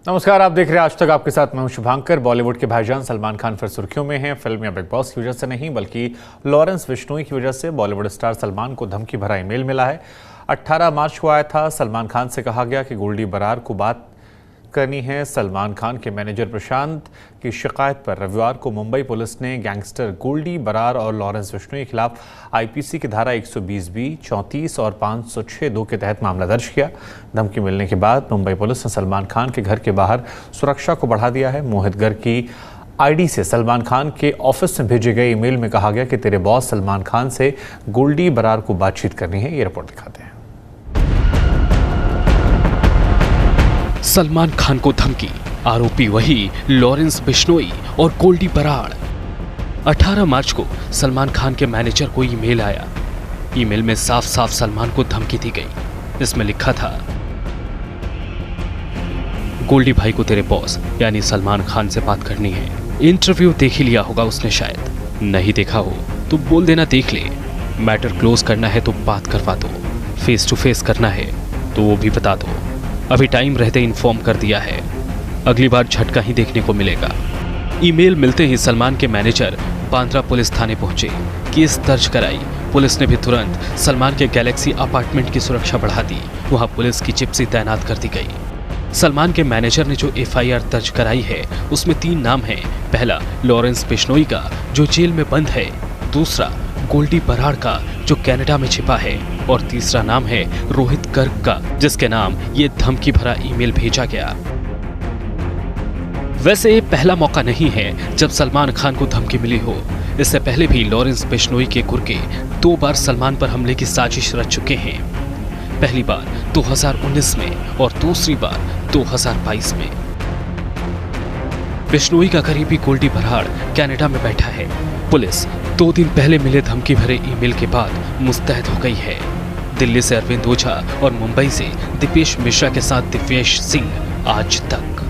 नमस्कार, आप देख रहे हैं आज तक। आपके साथ मैं हूं शुभांकर। बॉलीवुड के भाईजान सलमान खान फिर सुर्खियों में हैं। फिल्म या बिग बॉस की वजह से नहीं, बल्कि लॉरेंस बिश्नोई की वजह से बॉलीवुड स्टार सलमान को धमकी भरा ईमेल मिला है। 18 मार्च को आया था। सलमान खान से कहा गया कि गोल्डी बरार को बात करनी है। सलमान खान के मैनेजर प्रशांत की शिकायत पर रविवार को मुंबई पुलिस ने गैंगस्टर गोल्डी बरार और लॉरेंस बिश्नोई के खिलाफ आईपीसी की धारा 120B, 34 और 506(2) के तहत मामला दर्ज किया। धमकी मिलने के बाद मुंबई पुलिस ने सलमान खान के घर के बाहर सुरक्षा को बढ़ा दिया है। मोहित गर्ग की आईडी से सलमान खान के ऑफिस में भेजे गए ईमेल में कहा गया कि तेरे बॉस सलमान खान से गोल्डी बरार को बातचीत करनी है। ये रिपोर्ट दिखाते हैं। सलमान खान को धमकी, आरोपी वही लॉरेंस बिश्नोई और गोल्डी बरार। 18 मार्च को सलमान खान के मैनेजर को ईमेल आया। ईमेल में साफ साफ सलमान को धमकी दी गई। इसमें लिखा था, गोल्डी भाई को तेरे बॉस यानी सलमान खान से बात करनी है। इंटरव्यू देख ही लिया होगा उसने, शायद नहीं देखा हो तो बोल देना देख ले। मैटर क्लोज करना है तो बात करवा दो, फेस टू फेस करना है तो वो भी बता दो। अभी टाइम रहते इन्फॉर्म कर दिया है, अगली बार झटका ही देखने को मिलेगा। ईमेल मिलते ही सलमान के मैनेजर बांद्रा पुलिस थाने पहुंचे, केस दर्ज कराई। पुलिस ने भी तुरंत सलमान के गैलेक्सी अपार्टमेंट की सुरक्षा बढ़ा दी। वहां पुलिस की जिप्सी तैनात कर दी गई। सलमान के मैनेजर ने जो FIR दर्ज कराई है उसमें 3 नाम हैं। पहला लॉरेंस बिश्नोई का, जो जेल में बंद है। दूसरा गोल्डी बरार का, जो कनाडा में छिपा है। और तीसरा नाम है रोहित गर्ग का, जिसके नाम ये धमकी भरा ईमेल भेजा गया। वैसे ये पहला मौका नहीं है जब सलमान खान को धमकी मिली हो। इससे पहले भी लॉरेंस बिश्नोई के गुर्गे 2 बार सलमान पर हमले की साजिश रच चुके हैं। पहली बार 2019 में और दूसरी बार 2022 में। बिश्नोई का करीबी गोल्डी बरार कनाडा में बैठा है। पुलिस 2 दिन पहले मिले धमकी भरे ईमेल के बाद मुस्तैद हो गई है। दिल्ली से अरविंद ओझा और मुंबई से दीपेश मिश्रा के साथ दिव्येश सिंह आज तक।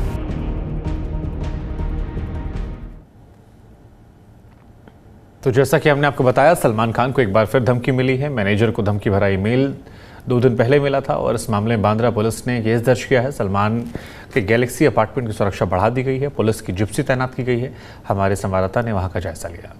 तो जैसा कि हमने आपको बताया, सलमान खान को एक बार फिर धमकी मिली है। मैनेजर को धमकी भरा ईमेल 2 दिन पहले मिला था और इस मामले में बांद्रा पुलिस ने केस दर्ज किया है। सलमान के गैलेक्सी अपार्टमेंट की सुरक्षा बढ़ा दी गई है। पुलिस की जिप्सी तैनात की गई है। हमारे संवाददाता ने वहां का जायजा लिया।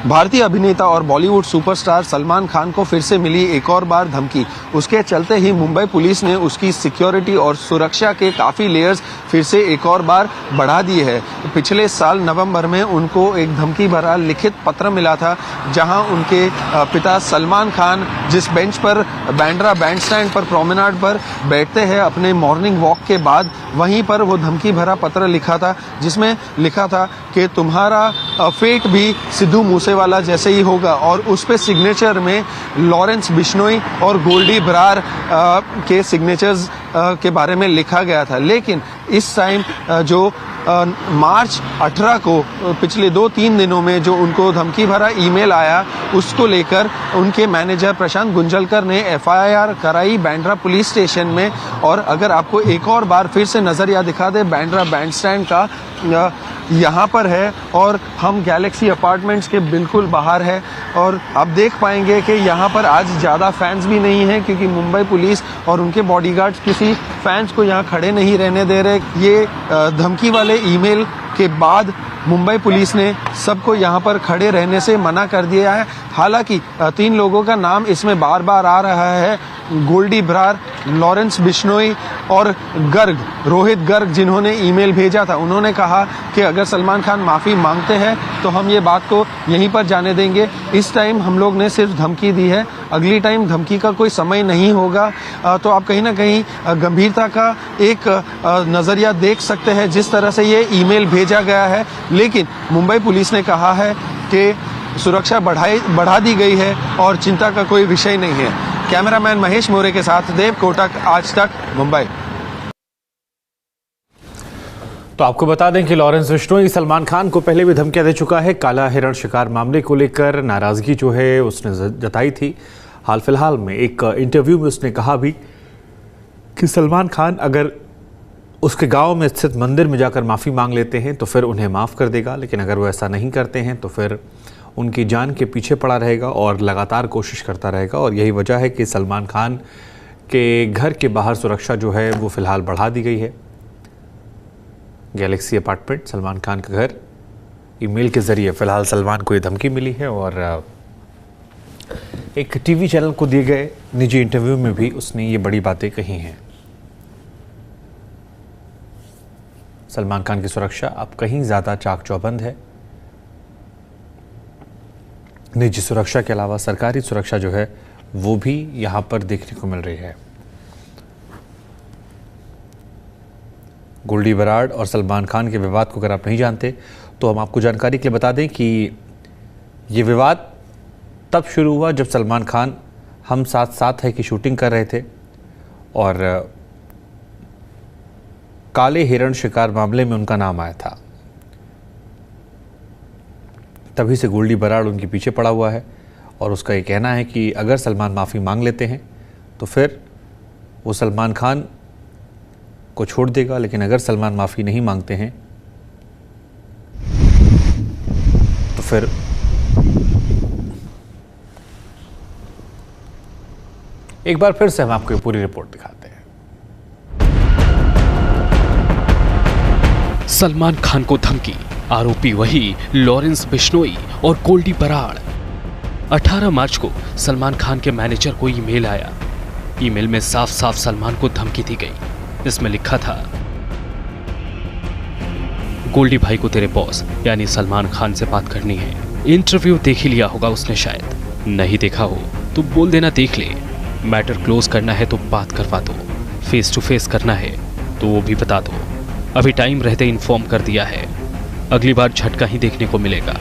भारतीय अभिनेता और बॉलीवुड सुपरस्टार सलमान खान को फिर से मिली एक और बार धमकी। उसके चलते ही मुंबई पुलिस ने उसकी सिक्योरिटी और सुरक्षा के काफी लेयर्स फिर से एक और बार बढ़ा दिए हैं। पिछले साल नवंबर में उनको एक धमकी भरा लिखित पत्र मिला था, जहां उनके पिता सलमान खान जिस बेंच पर बांद्रा बैंडस्टैंड पर प्रोमेनाड पर बैठते हैं अपने मॉर्निंग वॉक के बाद, वहीं पर वो धमकी भरा पत्र लिखा था, जिसमें लिखा था कि तुम्हारा फेट भी सिद्धू मूसेवाला जैसे ही होगा। और उस पे सिग्नेचर में लॉरेंस बिश्नोई और गोल्डी बरार के सिग्नेचर्स के बारे में लिखा गया था। लेकिन इस टाइम जो मार्च 18 को पिछले 2-3 दिनों में जो उनको धमकी भरा ईमेल आया, उसको लेकर उनके मैनेजर प्रशांत गुंजलकर ने FIR कराई बांद्रा पुलिस स्टेशन में। और अगर आपको एक और बार फिर से नजरिया दिखा दे बांद्रा बैंडस्टैंड का, यहाँ पर है और हम गैलेक्सी अपार्टमेंट्स के बिल्कुल बाहर है। और आप देख पाएंगे कि यहाँ पर आज ज़्यादा फैंस भी नहीं हैं, क्योंकि मुंबई पुलिस और उनके बॉडीगार्ड्स किसी फैंस को यहाँ खड़े नहीं रहने दे रहे। ये धमकी वाले ईमेल के बाद मुंबई पुलिस ने सबको यहाँ पर खड़े रहने से मना कर दिया है। हालांकि 3 लोगों का नाम इसमें बार बार आ रहा है, गोल्डी बरार, लॉरेंस बिश्नोई और गर्ग, रोहित गर्ग, जिन्होंने ईमेल भेजा था। उन्होंने कहा कि अगर सलमान खान माफ़ी मांगते हैं तो हम ये बात को यहीं पर जाने देंगे। इस टाइम हम लोग ने सिर्फ धमकी दी है, अगली टाइम धमकी का कोई समय नहीं होगा। तो आप कहीं ना कहीं गंभीरता का एक नज़रिया देख सकते हैं जिस तरह से ये ईमेल भेजा गया है। लेकिन मुंबई पुलिस ने कहा है कि सुरक्षा बढ़ा दी गई है और चिंता का कोई विषय नहीं है। कैमरामैन महेश मोरे के साथ देव कोटक, आज तक, मुंबई। तो आपको बता दें कि लॉरेंस बिश्नोई सलमान खान को पहले भी धमकियां दे चुका है। काला हिरण शिकार मामले को लेकर नाराजगी जो है उसने जताई थी। हाल फिलहाल में एक इंटरव्यू में उसने कहा भी कि सलमान खान अगर उसके गांव में स्थित मंदिर में जाकर माफ़ी मांग लेते हैं तो फिर उन्हें माफ़ कर देगा, लेकिन अगर वो ऐसा नहीं करते हैं तो फिर उनकी जान के पीछे पड़ा रहेगा और लगातार कोशिश करता रहेगा। और यही वजह है कि सलमान खान के घर के बाहर सुरक्षा जो है वो फ़िलहाल बढ़ा दी गई है। गैलेक्सी अपार्टमेंट, सलमान खान का घर। ईमेल के जरिए फिलहाल सलमान को ये धमकी मिली है और एक टीवी चैनल को दिए गए निजी इंटरव्यू में भी उसने ये बड़ी बातें कही हैं। सलमान खान की सुरक्षा अब कहीं ज़्यादा चाक चौबंद है। निजी सुरक्षा के अलावा सरकारी सुरक्षा जो है वो भी यहाँ पर देखने को मिल रही है। गोल्डी बराड़ और सलमान खान के विवाद को अगर आप नहीं जानते तो हम आपको जानकारी के लिए बता दें कि ये विवाद तब शुरू हुआ जब सलमान खान हम साथ साथ है की शूटिंग कर रहे थे और काले हिरण शिकार मामले में उनका नाम आया था। तभी से गोल्डी बराड़ उनके पीछे पड़ा हुआ है और उसका ये कहना है कि अगर सलमान माफ़ी मांग लेते हैं तो फिर वो सलमान खान को छोड़ देगा, लेकिन अगर सलमान माफ़ी नहीं मांगते हैं तो फिर एक बार फिर से हम आपको ये पूरी रिपोर्ट दिखाते हैं। सलमान खान को धमकी, आरोपी वही लॉरेंस बिश्नोई और गोल्डी बराड़। 18 मार्च को सलमान खान के मैनेजर को ईमेल आया। ईमेल में साफ साफ सलमान को धमकी दी गई। इसमें लिखा था, गोल्डी भाई को तेरे बॉस यानी सलमान खान से बात करनी है। इंटरव्यू देख ही लिया होगा उसने, शायद नहीं देखा हो तो बोल देना देख ले। मैटर क्लोज करना है तो बात करवा दो, फेस टू फेस करना है तो वो भी बता दो। अभी टाइम रहते इन्फॉर्म कर दिया है, अगली बार झटका ही देखने को मिलेगा।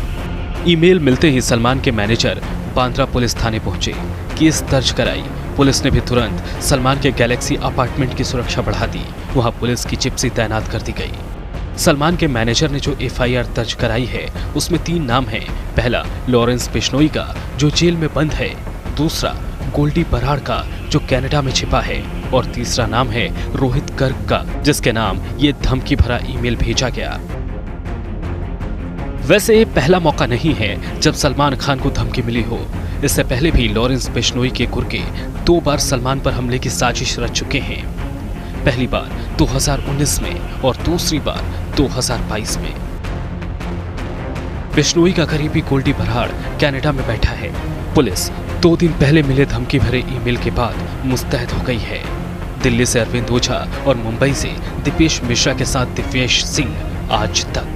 ईमेल मिलते ही सलमान के मैनेजर बांद्रा पुलिस थाने पहुंचे, केस दर्ज कराई। पुलिस ने भी तुरंत सलमान के गैलेक्सी अपार्टमेंट की सुरक्षा बढ़ा दी। वहां पुलिस की जिप्सी तैनात कर दी गई। सलमान के मैनेजर ने जो एफआईआर दर्ज कराई है उसमें 3 नाम हैं। पहला लॉरेंस बिश्नोई का जो जेल में बंद है, दूसरा गोल्डी बराड़ का जो कनाडा में छिपा है और तीसरा नाम है रोहित गर्ग का जिसके नाम ये धमकी भरा ईमेल भेजा गया। वैसे ये पहला मौका नहीं है जब सलमान खान को धमकी मिली हो। इससे पहले भी लॉरेंस बिश्नोई के गुर्गे 2 बार सलमान पर हमले की साजिश रच चुके हैं। पहली बार 2019 में और दूसरी बार 2022 में। बिश्नोई का करीबी गोल्डी बराड़ कनाडा में बैठा है। पुलिस 2 दिन पहले मिले धमकी भरे ईमेल के बाद मुस्तैद हो गई है। दिल्ली से अरविंद ओझा और मुंबई से दीपेश मिश्रा के साथ दिव्येश सिंह आज तक।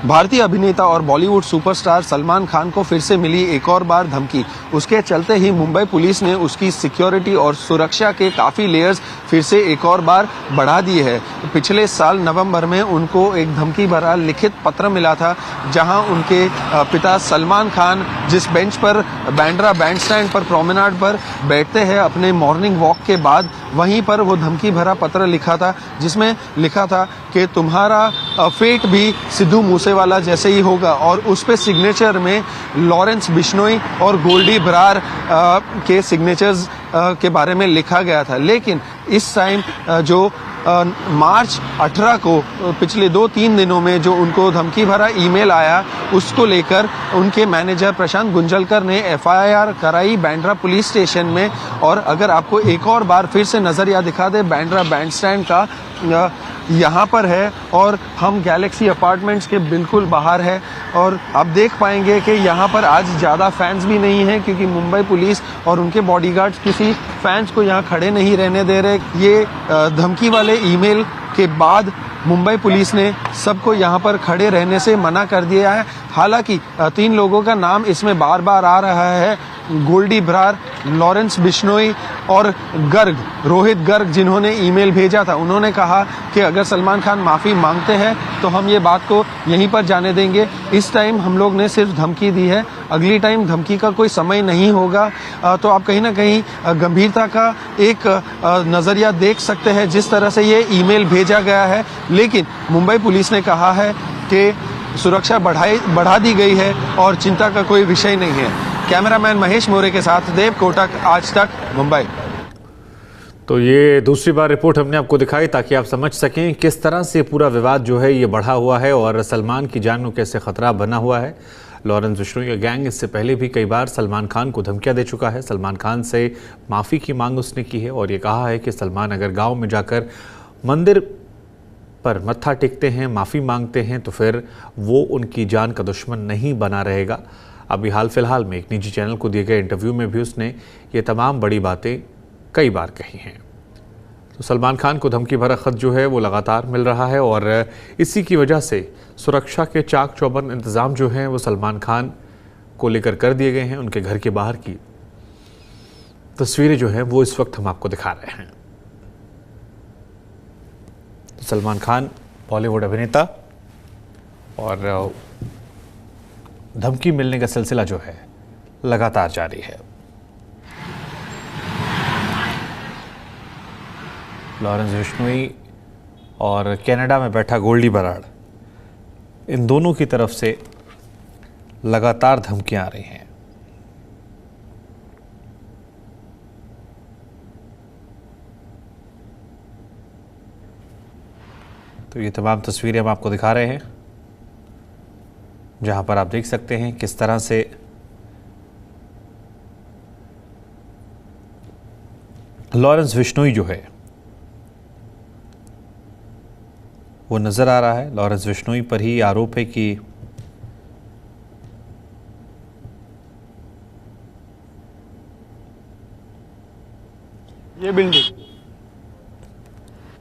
भारतीय अभिनेता और बॉलीवुड सुपरस्टार सलमान खान को फिर से मिली एक और बार धमकी। उसके चलते ही मुंबई पुलिस ने उसकी सिक्योरिटी और सुरक्षा के काफ़ी लेयर्स फिर से एक और बार बढ़ा दिए हैं। पिछले साल नवंबर में उनको एक धमकी भरा लिखित पत्र मिला था, जहां उनके पिता सलमान खान जिस बेंच पर बांद्रा बैंडस्टैंड पर प्रोमेनाड पर बैठते हैं अपने मॉर्निंग वॉक के बाद, वहीं पर वो धमकी भरा पत्र लिखा था, जिसमें लिखा था कि तुम्हारा फेट भी सिद्धू मूसेवाला जैसे ही होगा। और उस पे सिग्नेचर में लॉरेंस बिश्नोई और गोल्डी बराड़ के सिग्नेचर्स के बारे में लिखा गया था। लेकिन इस टाइम जो मार्च 18 को पिछले 2-3 दिनों में जो उनको धमकी भरा ईमेल आया, उसको लेकर उनके मैनेजर प्रशांत गुंजलकर ने एफआईआर कराई बांद्रा पुलिस स्टेशन में। और अगर आपको एक और बार फिर से नजरिया दिखा दे बांद्रा बैंडस्टैंड का, यहाँ पर है और हम गैलेक्सी अपार्टमेंट्स के बिल्कुल बाहर है। और आप देख पाएंगे कि यहाँ पर आज ज़्यादा फैंस भी नहीं हैं, क्योंकि मुंबई पुलिस और उनके बॉडीगार्ड्स किसी फैंस को यहाँ खड़े नहीं रहने दे रहे। ये धमकी वाले ईमेल के बाद मुंबई पुलिस ने सबको यहाँ पर खड़े रहने से मना कर दिया है। हालांकि 3 लोगों का नाम इसमें बार बार आ रहा है, गोल्डी बराड़, लॉरेंस बिश्नोई और गर्ग, रोहित गर्ग, जिन्होंने ईमेल भेजा था। उन्होंने कहा कि अगर सलमान खान माफ़ी मांगते हैं तो हम ये बात को यहीं पर जाने देंगे। इस टाइम हम लोग ने सिर्फ धमकी दी है, अगली टाइम धमकी का कोई समय नहीं होगा। तो आप कहीं ना कहीं गंभीरता का एक नज़रिया देख सकते हैं जिस तरह से ये ईमेल भेजा गया है। लेकिन मुंबई पुलिस ने कहा है कि सुरक्षा बढ़ा दी गई है और चिंता का कोई विषय नहीं है। कैमरामैन महेश मोरे के साथ देव कोटक, आज तक, मुंबई। तो ये दूसरी बार रिपोर्ट हमने आपको दिखाई ताकि आप समझ सकें किस तरह से पूरा विवाद जो है ये बढ़ा हुआ है और सलमान की जान को कैसे खतरा बना हुआ है। लॉरेंस बिश्नोई का गैंग इससे पहले भी कई बार सलमान खान को धमकियां दे चुका है। सलमान खान से माफ़ी की मांग उसने की है और ये कहा है कि सलमान अगर गांव में जाकर मंदिर पर मत्था टेकते हैं, माफ़ी मांगते हैं तो फिर वो उनकी जान का दुश्मन नहीं बना रहेगा। अभी हाल फिलहाल में एक निजी चैनल को दिए गए इंटरव्यू में भी उसने ये तमाम बड़ी बातें कई बार कही हैं। तो सलमान खान को धमकी भरा खत जो है वो लगातार मिल रहा है और इसी की वजह से सुरक्षा के चाक चौबंद इंतज़ाम जो हैं वो सलमान खान को लेकर कर दिए गए हैं। उनके घर के बाहर की तस्वीरें जो हैं वो इस वक्त हम आपको दिखा रहे हैं। तो सलमान खान बॉलीवुड अभिनेता और धमकी मिलने का सिलसिला जो है लगातार जारी है। लॉरेंस बिश्नोई और कनाडा में बैठा गोल्डी बराड़, इन दोनों की तरफ से लगातार धमकियां आ रही हैं। तो ये तमाम तस्वीरें हम आपको दिखा रहे हैं, जहां पर आप देख सकते हैं किस तरह से लॉरेंस बिश्नोई जो है वो नजर आ रहा है। लॉरेंस बिश्नोई पर ही आरोप है कि ये बिल्डिंग,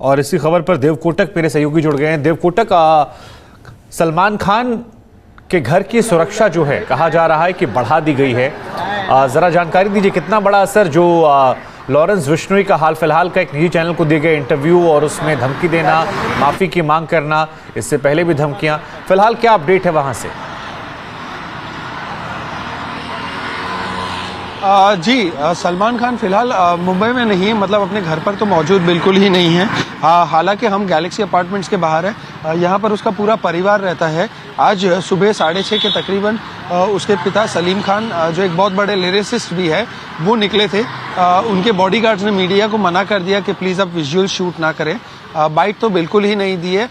और इसी खबर पर देव कोटक मेरे सहयोगी जुड़ गए हैं। देव कोटक, सलमान खान के घर की सुरक्षा जो है कहा जा रहा है कि बढ़ा दी गई है, जरा जानकारी दीजिए कितना बड़ा असर जो लॉरेंस बिश्नोई का हाल फिलहाल का एक निजी चैनल को दिए गए इंटरव्यू और उसमें धमकी देना, माफी की मांग करना, इससे पहले भी धमकियां, फिलहाल क्या अपडेट है वहां से? जी, सलमान खान फिलहाल मुंबई में नहीं है, मतलब अपने घर पर तो मौजूद बिल्कुल ही नहीं है। हालांकि हम गैलेक्सी अपार्टमेंट्स के बाहर है, यहाँ पर उसका पूरा परिवार रहता है। आज सुबह 6:30 के तकरीबन उसके पिता सलीम खान, जो एक बहुत बड़े लिरिसिस्ट भी है, वो निकले थे। उनके बॉडीगार्ड्स ने मीडिया को मना कर दिया कि प्लीज़ आप विजुअल शूट ना करें। बाइट तो बिल्कुल ही नहीं दी है।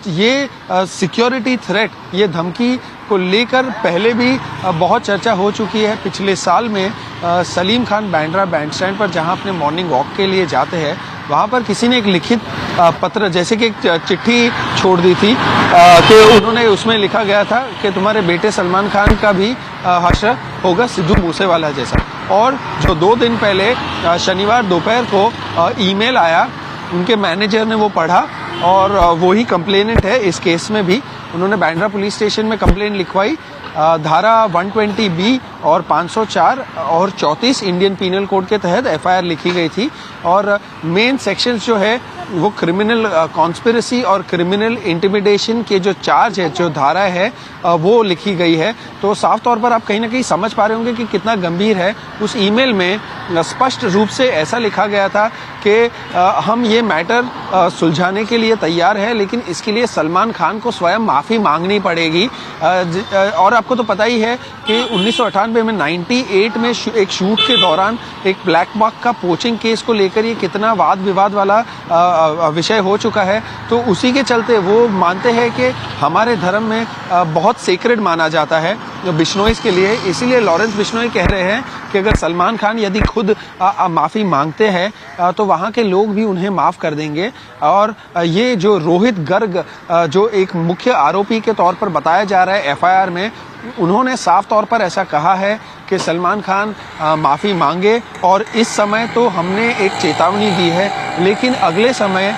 ये सिक्योरिटी थ्रेट, ये धमकी को लेकर पहले भी बहुत चर्चा हो चुकी है। पिछले साल में सलीम खान बांद्रा बैंडस्टैंड पर जहां अपने मॉर्निंग वॉक के लिए जाते हैं, वहां पर किसी ने एक लिखित पत्र, जैसे कि एक चिट्ठी छोड़ दी थी कि उन्होंने उसमें लिखा गया था कि तुम्हारे बेटे सलमान खान का भी हश्र होगा सिद्धू मूसेवाला जैसा। और जो 2 दिन पहले शनिवार दोपहर को ईमेल आया, उनके मैनेजर ने वो पढ़ा और वही कंप्लेनेंट है इस केस में भी। उन्होंने बांद्रा पुलिस स्टेशन में कंप्लेंट लिखवाई। धारा 120B और 504 और 34 इंडियन पीनल कोड के तहत एफआईआर लिखी गई थी। और मेन सेक्शंस जो है वो क्रिमिनल कॉन्स्पिरेसी और क्रिमिनल इंटिमिडेशन के जो चार्ज है, जो धारा है, वो लिखी गई है। तो साफ तौर पर आप कहीं ना कहीं समझ पा रहे होंगे कि कितना गंभीर है। उस ईमेल में स्पष्ट रूप से ऐसा लिखा गया था कि हम ये मैटर सुलझाने के लिए तैयार है, लेकिन इसके लिए सलमान खान को स्वयं माफ़ी मांगनी पड़ेगी। और आपको तो पता ही है कि 1998 में 98 में एक शूट के दौरान एक ब्लैक मार्क का पोचिंग केस को लेकर ये कितना वाद विवाद वाला विषय हो चुका है। तो उसी के चलते वो मानते हैं कि हमारे धर्म में बहुत सेक्रेड माना जाता है बिश्नोई के लिए। इसीलिए लॉरेंस बिश्नोई कह रहे हैं कि अगर सलमान खान यदि खुद माफ़ी मांगते हैं तो वहाँ के लोग भी उन्हें माफ़ कर देंगे। और ये जो रोहित गर्ग, जो एक मुख्य आरोपी के तौर पर बताया जा रहा है एफआईआर में, उन्होंने साफ तौर पर ऐसा कहा है कि सलमान खान माफ़ी मांगे। और इस समय तो हमने एक चेतावनी दी है, लेकिन अगले समय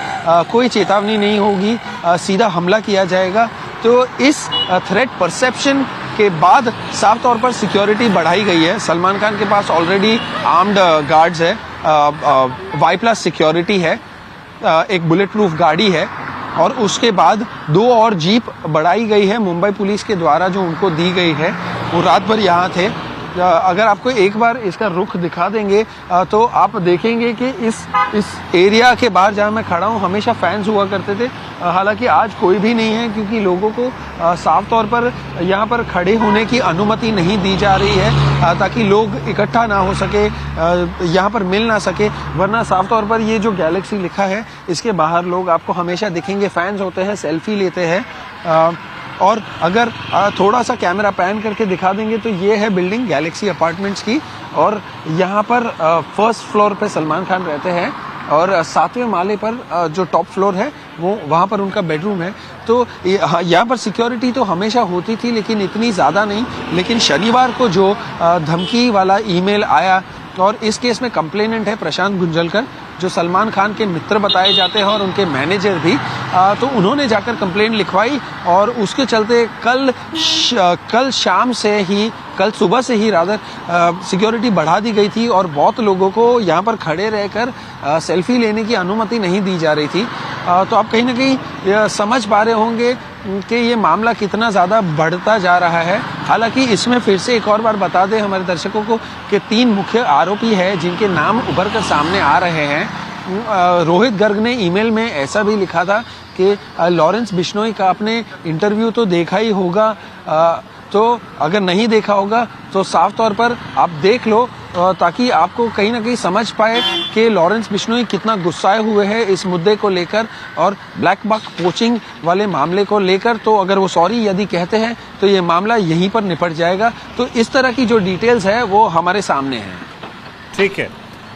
कोई चेतावनी नहीं होगी, सीधा हमला किया जाएगा। तो इस थ्रेट परसेप्शन के बाद साफ तौर पर सिक्योरिटी बढ़ाई गई है। सलमान खान के पास ऑलरेडी आर्म्ड गार्ड्स है, Y+ सिक्योरिटी है, एक बुलेट प्रूफ गाड़ी है, और उसके बाद 2 और जीप बढ़ाई गई है मुंबई पुलिस के द्वारा जो उनको दी गई है। वो रात भर यहाँ थे। अगर आपको एक बार इसका रुख दिखा देंगे तो आप देखेंगे कि इस एरिया के बाहर जहाँ मैं खड़ा हूँ हमेशा फैंस हुआ करते थे। हालांकि आज कोई भी नहीं है, क्योंकि लोगों को साफ तौर पर यहाँ पर खड़े होने की अनुमति नहीं दी जा रही है, ताकि लोग इकट्ठा ना हो सके, यहाँ पर मिल ना सके। वरना साफ तौर पर ये जो गैलेक्सी लिखा है इसके बाहर लोग आपको हमेशा दिखेंगे, फैंस होते हैं, सेल्फी लेते हैं। और अगर थोड़ा सा कैमरा पैन करके दिखा देंगे तो ये है बिल्डिंग गैलेक्सी अपार्टमेंट्स की, और यहाँ पर फर्स्ट फ्लोर पे सलमान खान रहते हैं और 7वें माले पर जो टॉप फ्लोर है वो वहाँ पर उनका बेडरूम है। तो यहाँ पर सिक्योरिटी तो हमेशा होती थी लेकिन इतनी ज़्यादा नहीं। लेकिन शनिवार को जो धमकी वाला ईमेल आया, और इस केस में कंप्लेनेंट है प्रशांत गुंजलकर, जो सलमान खान के मित्र बताए जाते हैं और उनके मैनेजर भी, तो उन्होंने जाकर कंप्लेंट लिखवाई और उसके चलते कल शाम से ही, कल सुबह से ही रादर सिक्योरिटी बढ़ा दी गई थी और बहुत लोगों को यहाँ पर खड़े रहकर सेल्फी लेने की अनुमति नहीं दी जा रही थी। तो आप कहीं ना कहीं समझ पा रहे होंगे कि ये मामला कितना ज़्यादा बढ़ता जा रहा है। हालांकि इसमें फिर से एक और बार बता दें हमारे दर्शकों को कि 3 मुख्य आरोपी हैं जिनके नाम उभर कर सामने आ रहे हैं। रोहित गर्ग ने ईमेल में ऐसा भी लिखा था कि लॉरेंस बिश्नोई का आपने इंटरव्यू तो देखा ही होगा, तो अगर नहीं देखा होगा तो साफ तौर पर आप देख लो, ताकि आपको कहीं ना कहीं समझ पाए कि लॉरेंस बिश्नोई कितना गुस्साए हुए हैं इस मुद्दे को लेकर और ब्लैक बक पोचिंग वाले मामले को लेकर। तो अगर वो सॉरी यदि कहते हैं तो ये मामला यहीं पर निपट जाएगा। तो इस तरह की जो डिटेल्स है वो हमारे सामने है। ठीक है,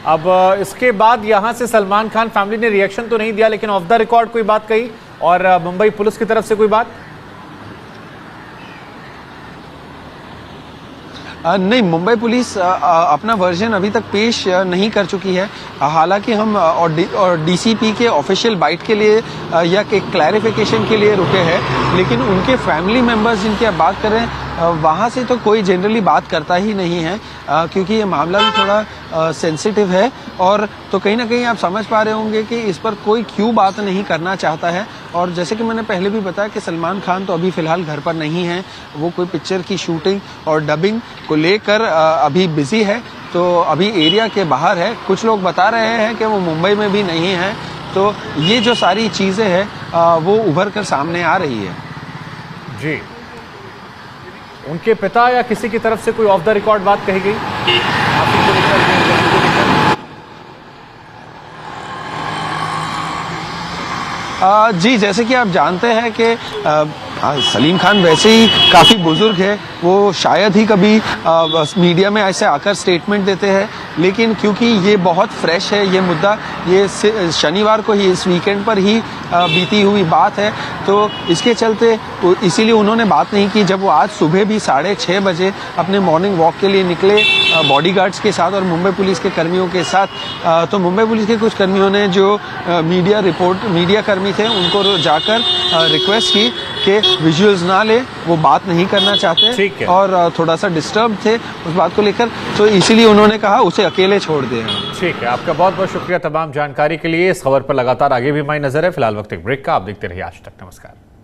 अब इसके बाद यहाँ से सलमान खान फैमिली ने रिएक्शन तो नहीं दिया, लेकिन ऑफ द रिकॉर्ड कोई बात कही और मुंबई पुलिस की तरफ से कोई बात? नहीं, मुंबई पुलिस अपना वर्जन अभी तक पेश नहीं कर चुकी है। हालांकि हम और डीसीपी के ऑफिशियल बाइट के लिए या के क्लैरिफिकेशन के लिए रुके हैं, लेकिन उनके फैमिली मेंबर्स जिनकी आप बात कर रहे हैं वहाँ से तो कोई जनरली बात करता ही नहीं है, क्योंकि ये मामला भी थोड़ा सेंसिटिव है। और तो कहीं ना कहीं आप समझ पा रहे होंगे कि इस पर कोई क्यों बात नहीं करना चाहता है। और जैसे कि मैंने पहले भी बताया कि सलमान खान तो अभी फ़िलहाल घर पर नहीं है, वो कोई पिक्चर की शूटिंग और डबिंग को लेकर अभी बिजी है, तो अभी एरिया के बाहर है। कुछ लोग बता रहे हैं कि वो मुंबई में भी नहीं है। तो ये जो सारी चीज़ें हैं वो उभर कर सामने आ रही है। जी, उनके पिता या किसी की तरफ से कोई ऑफ द रिकॉर्ड बात कही गई? जी, जैसे कि आप जानते हैं कि सलीम खान वैसे ही काफ़ी बुजुर्ग है, वो शायद ही कभी मीडिया में ऐसे आकर स्टेटमेंट देते हैं, लेकिन क्योंकि ये बहुत फ्रेश है ये मुद्दा, ये शनिवार को ही, इस वीकेंड पर ही बीती हुई बात है, तो इसके चलते इसीलिए उन्होंने बात नहीं की। जब वो आज सुबह भी 6:30 बजे अपने मॉर्निंग वॉक के लिए निकले बॉडीगार्ड्स के साथ और मुंबई पुलिस के कर्मियों के साथ, तो मुंबई पुलिस के कुछ कर्मियों ने जो मीडिया कर्मी थे उनको जाकर रिक्वेस्ट की कि विजुअल्स ना ले, वो बात नहीं करना चाहते और थोड़ा सा डिस्टर्ब थे उस बात को लेकर, तो इसीलिए उन्होंने कहा उसे अकेले छोड़ दें। ठीक है, आपका बहुत बहुत शुक्रिया तमाम जानकारी के लिए। इस खबर पर लगातार आगे भी हमारी नजर है। फिलहाल वक्त एक ब्रेक का, आप देखते रहिए आज तक। नमस्कार।